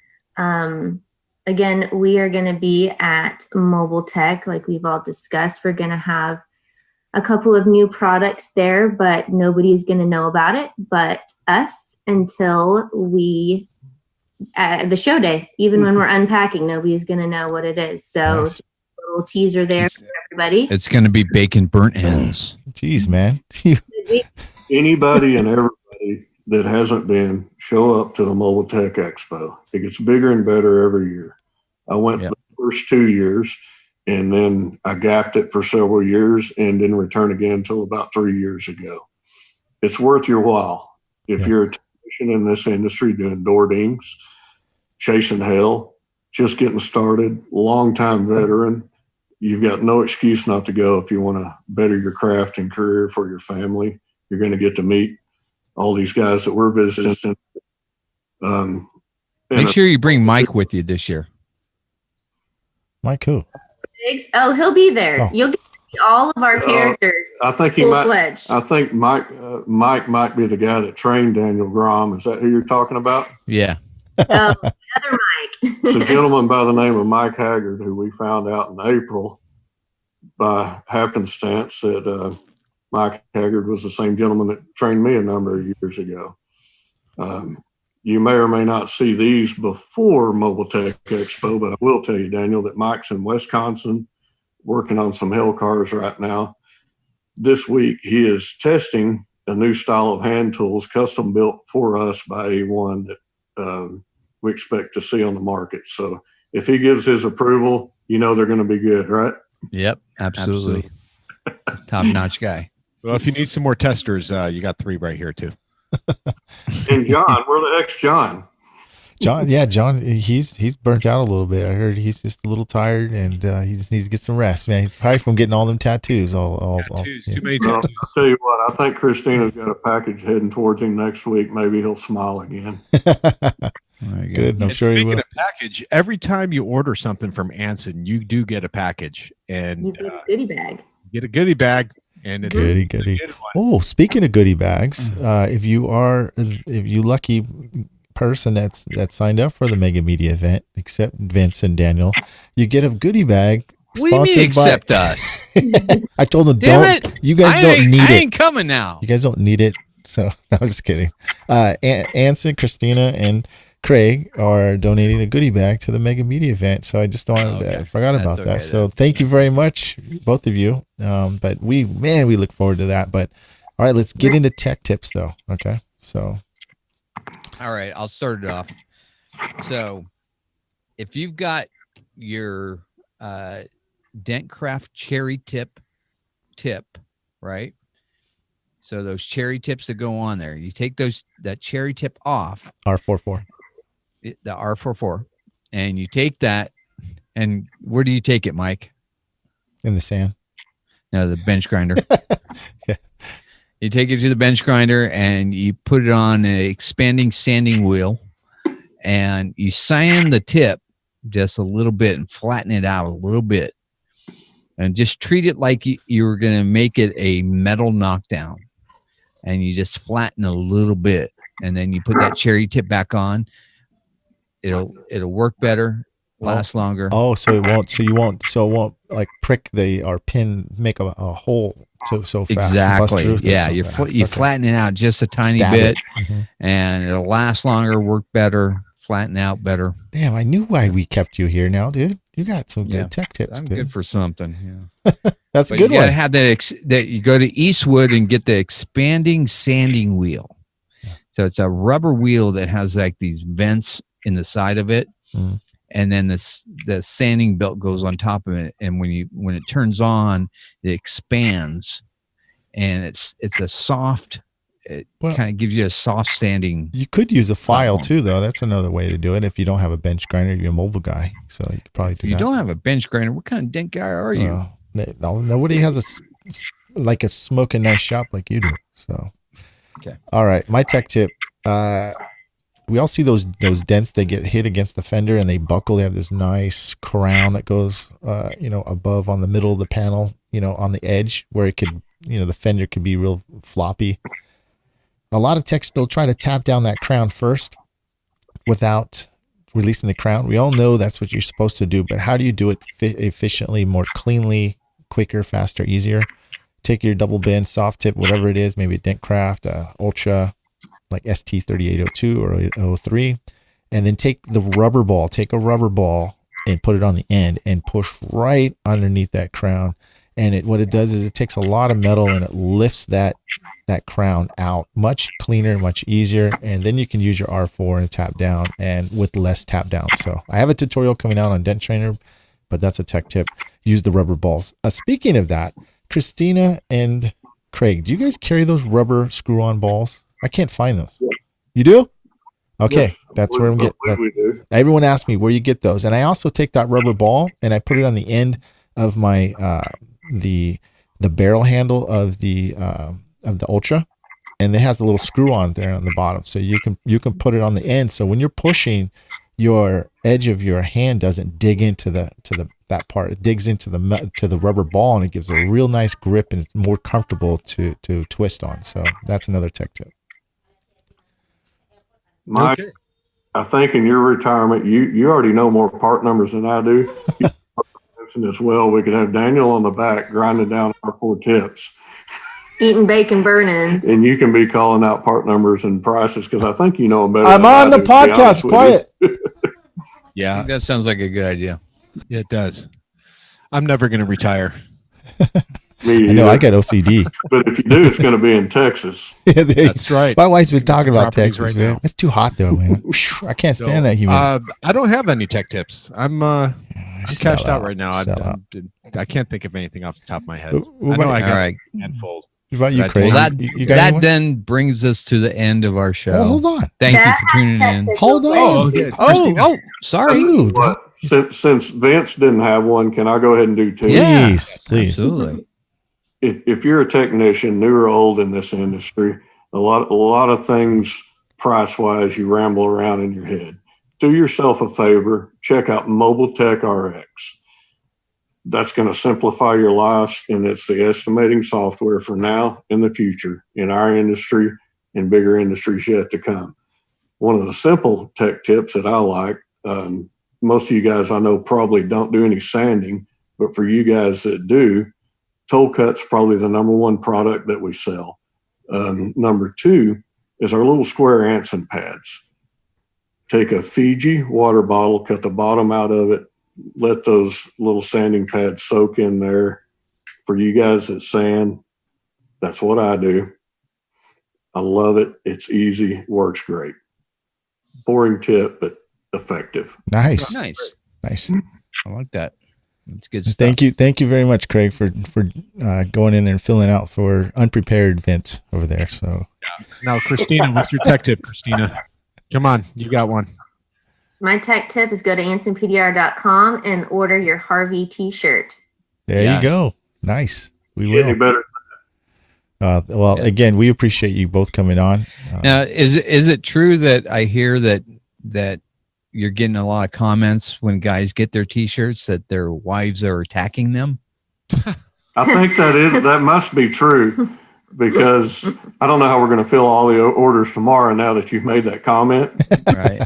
Again, we are going to be at Mobile Tech, like we've all discussed. We're going to have a couple of new products there, but nobody's going to know about it but us until we the show day. Even when we're unpacking, nobody's going to know what it is. So Nice. a little teaser there for everybody. It's going to be bacon burnt ends. Jeez, man. Anybody and everybody that hasn't been, show up to the Mobile Tech Expo. It gets bigger and better every year. I went the first 2 years, and then I gapped it for several years and didn't return again until about 3 years ago. It's worth your while. If you're a technician in this industry doing door dings, chasing hell, just getting started, long-time veteran, you've got no excuse not to go if you want to better your craft and career for your family. You're going to get to meet all these guys that we're visiting. Make sure you bring Mike with you this year. Mike who? Oh, he'll be there. Oh. You'll get to see all of our characters. I think he full-fledged. I think Mike might be the guy that trained Daniel Grom. Is that who you're talking about? Yeah. Oh, another Mike. It's a gentleman by the name of Mike Haggard, who we found out in April by happenstance that Mike Haggard was the same gentleman that trained me a number of years ago. You may or may not see these before Mobile Tech Expo, but I will tell you, Daniel, that Mike's in Wisconsin working on some Hell cars right now. This week, he is testing a new style of hand tools custom built for us by A1 that we expect to see on the market. So if he gives his approval, you know they're going to be good, right? Yep. Absolutely. Top-notch guy. Well, if you need some more testers, you got 3 right here too. And John, we're the ex-John. John, he's burnt out a little bit. I heard he's just a little tired, and he just needs to get some rest, man. He's probably from getting all them tattoos. Tattoos, too many Well, tattoos. I'll tell you what, I think Christina's got a package heading towards him next week. Maybe he'll smile again. Good. I'm And sure he speaking will. of package, every time you order something from Anson, you do get a package, and You get a goodie bag. get a goodie bag, and it's Goody. a good one. Oh, speaking of goodie bags, if you lucky person that signed up for the Mega Media event, except Vince and Daniel, you get a goodie bag. What do you mean sponsored by- accept us? I told them, Damn don't. it. You guys I don't ain't- need I it. ain't coming now. You guys don't need it. So I was just kidding. Anson, Christina, and Craig are donating a goodie bag to the Mega Media event. So I just I forgot That's about okay that. So thank you very much, both of you. But we look forward to that. But all right, let's get into tech tips though. Okay. So All right, I'll start it off. So, if you've got your Dentcraft cherry tip, right? So those cherry tips that go on there, you take that cherry tip off, R44 the R44, and you take that, and where do you take it, Mike? in the sand. No, the bench grinder. Yeah. You take it to the bench grinder and you put it on an expanding sanding wheel, and you sand the tip just a little bit and flatten it out a little bit, and just treat it like you were going to make it a metal knockdown, and you just flatten a little bit, and then you put that cherry tip back on. It'll work better, last longer. Oh, so it won't like prick or pin, make a hole so fast. Exactly. Bust through Yeah, so you fast. you Okay. flatten it out just a tiny Stab bit, it. Mhm. and it'll last longer, work better, flatten out better. Damn, I knew why we kept you here now, dude. You got some Yeah. good tech tips, I'm dude. good for something. Yeah. That's a But good you gotta one. have that you go to Eastwood and get the expanding sanding wheel. So it's a rubber wheel that has like these vents in the side of it. Mhm. And then the sanding belt goes on top of it. And when it turns on, it expands, and it's a soft, it Well- kind of gives you a soft sanding. You could use a file platform. too, though. That's another way to do it if you don't have a bench grinder. You're a mobile guy, so you could probably If do you that. don't have a bench grinder, what kind of dent guy are you? Nobody has a smoking nice shop like you do. So, Okay. All right, my tech tip. We all see those dents. They get hit against the fender and they buckle. They have this nice crown that goes, above on the middle of the panel, on the edge where it could, the fender could be real floppy. a lot of techs will try to tap down that crown first without releasing the crown. We all know that's what you're supposed to do, but how do you do it efficiently, more cleanly, quicker, faster, easier? Take your double bend, soft tip, whatever it is, maybe a Dentcraft, Ultra, like ST3802 or 03, and then take a rubber ball and put it on the end and push right underneath that crown. And what it does is it takes a lot of metal and it lifts that crown out much cleaner, much easier. And then you can use your R4 and tap down and with less tap down. So I have a tutorial coming out on Dent Trainer, but that's a tech tip. Use the rubber balls. Speaking of that, Christina and Craig, do you guys carry those rubber screw-on balls? I can't find those. Yeah. You do? Okay, yes, that's where I'm getting. Everyone asks me where you get those, and I also take that rubber ball and I put it on the end of my the barrel handle of the Ultra, and it has a little screw on there on the bottom, so you can put it on the end. So when you're pushing, your edge of your hand doesn't dig into that part. It digs into the rubber ball, and it gives a real nice grip, and it's more comfortable to twist on. So that's another tech tip. Mike, okay. I think in your retirement, you already know more part numbers than I do. As well, we could have Daniel on the back grinding down our 4 tips, eating bacon burn-ins, and you can be calling out part numbers and prices because I think you know them better. I'm on the podcast. Quiet. Yeah, I think that sounds like a good idea. Yeah, it does. I'm never going to retire. I know, I got OCD. But if you do, it's going to be in Texas. Yeah, that's right. My wife's been talking about Texas, right man. Now. It's too hot there, man. I can't stand that humidity. I don't have any tech tips. I'm cashed out right now. I can't think of anything off the top of my head. I know I got a handful. What about you, Craig? Well, that then brings us to the end of our show. Oh, hold on. Thank you for tuning in. Hold on. Oh, sorry. Dude. Since Vince didn't have one, can I go ahead and do 2? Please. Absolutely. If you're a technician, new or old in this industry, a lot of things price-wise, you ramble around in your head. Do yourself a favor, check out Mobile Tech RX. That's going to simplify your lives, and it's the estimating software for now and the future in our industry and bigger industries yet to come. One of the simple tech tips that I like, most of you guys I know probably don't do any sanding, but for you guys that do, Toll Cut's probably the number 1 product that we sell. Number 2 is our little square Anson pads. Take a Fiji water bottle, cut the bottom out of it, let those little sanding pads soak in there. For you guys that sand, that's what I do. I love it. It's easy, works great. Boring tip, but effective. Nice. I like that. It's good stuff. Thank you very much, Craig, for going in there and filling out for unprepared Vince over there. So now, Christina, what's your tech tip, Christina? Come on, you got one. My tech tip is go to AnsonPDR.com and order your Harvey T-shirt. There you go. Nice. We will. Any better? Again, we appreciate you both coming on. Now, is it true that I hear that you're getting a lot of comments when guys get their T-shirts that their wives are attacking them? I think that must be true because I don't know how we're going to fill all the orders tomorrow now that you've made that comment. Right.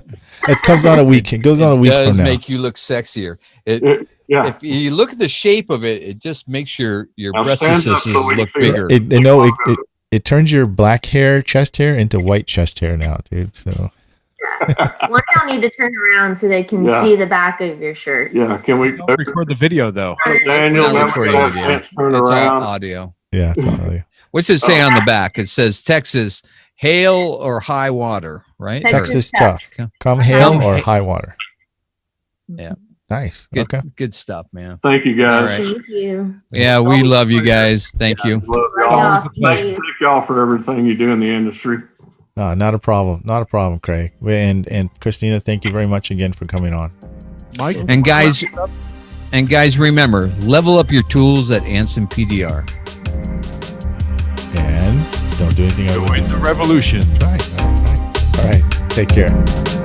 It comes on a week. It goes on a week from now. It does make you look sexier. Yeah. If you look at the shape of it, it just makes your breasts look bigger. It turns your black hair, chest hair into white chest hair now, dude. So. One y'all need to turn around so they can see the back of your shirt. Yeah, can we record the video though? Daniel, turn around. Audio. Yeah, it's audio. What's it say on the back? It says Texas hail or high water, right? Texas tough. Come hail or high water. Yeah. Nice. Good stuff, man. Thank you guys. Right. Thank you. Yeah, we love you guys. Thank you. Love y'all. Thank y'all for everything you do in the industry. Not a problem. Not a problem, Craig. And Christina, thank you very much again for coming on. Mike. And guys, remember, level up your tools at Anson PDR. And don't do anything other than the revolution. Right. All right. Take care.